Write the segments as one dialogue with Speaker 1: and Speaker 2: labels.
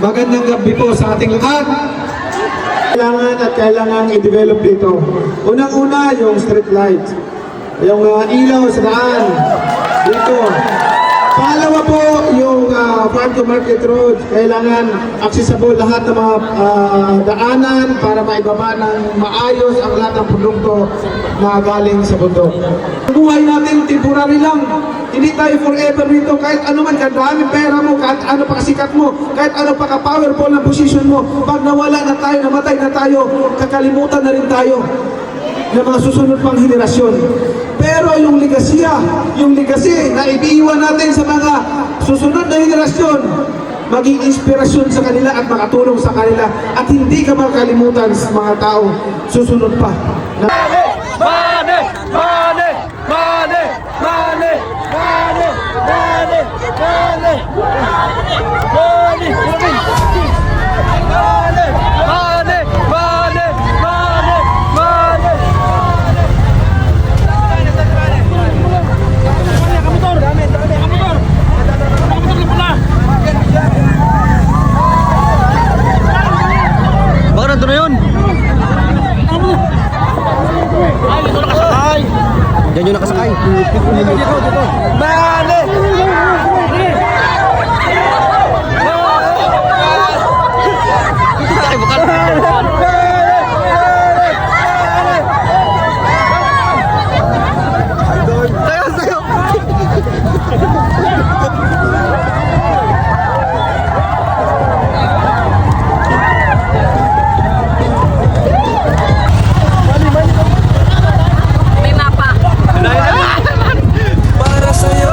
Speaker 1: Magandang gabi po sa ating lahat.
Speaker 2: Kailangan i-develop dito. Unang-una yung street light. Yung ilaw sa daan. Dito. Pangalawa po yung farm to market road. Kailangan accessible lahat ng mga daanan para maibaba ng maayos ang lahat ng produkto na galing sa bundok. Ang buhay natin temporary lang. Hindi tayo forever dito. Kahit ano man, kadami pera mo, kahit ano pa kasikat mo, kahit ano pa ka-powerful na position mo, pag nawala na tayo, namatay na tayo, kakalimutan na rin tayo ng mga susunod pang henerasyon. Pero yung legacy na ibiiwan natin sa mga susunod na henerasyon, maging inspirasyon sa kanila at makatulong sa kanila at hindi ka makalimutan sa mga tao susunod pa.
Speaker 3: Money! Money! Money! Money! Money! Money! Money! Money! Baka nandun na yun. Diyan yung nakasakay. Bale! Sakay bukan. Sayo.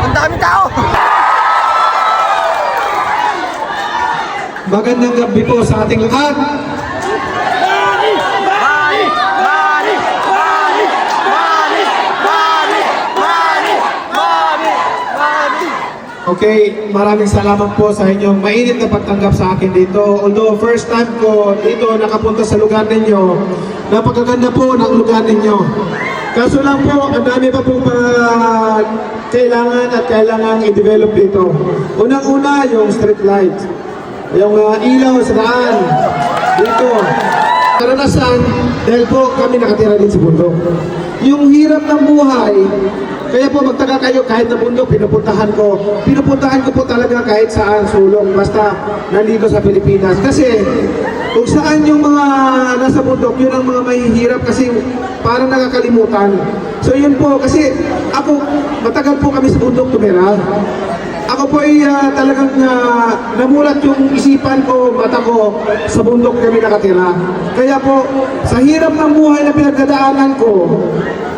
Speaker 3: Ang daming tao.
Speaker 1: Magandang gabi po sa ating lahat. Okay, maraming salamat po sa inyong mainit na pagtanggap sa akin dito. Although first time ko dito nakapunta sa lugar ninyo, napakaganda po ng lugar ninyo. Kaso lang po, ang dami pa po kailangan i-develop dito. Unang-una yung street light. Yung ilaw sa daan. Dito. Karanasan, dahil po kami nakatira din sa bundok. Yung hirap ng buhay, kaya po magtaka kayo kahit na bundok, pinupuntahan ko po talaga kahit saan sulong, basta nandito sa Pilipinas. Kasi kung saan yung mga nasa bundok, yun ang mga mahihirap kasi parang nakakalimutan. So yun po, kasi ako, matagal po kami sa bundok tumira. Ako po ay talagang namulat yung isipan ko, mata ko, sa bundok kami nakatira. Kaya po, sa hirap ng buhay na pinagdadaanan ko,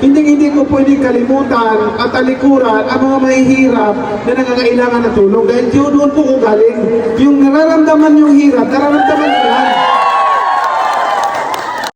Speaker 1: hindi ko pwedeng kalimutan at talikuran ang mga mahihirap na nangangailangan ng tulong. Dahil doon po ko galing. Yung nararamdaman yung hirap, nararamdaman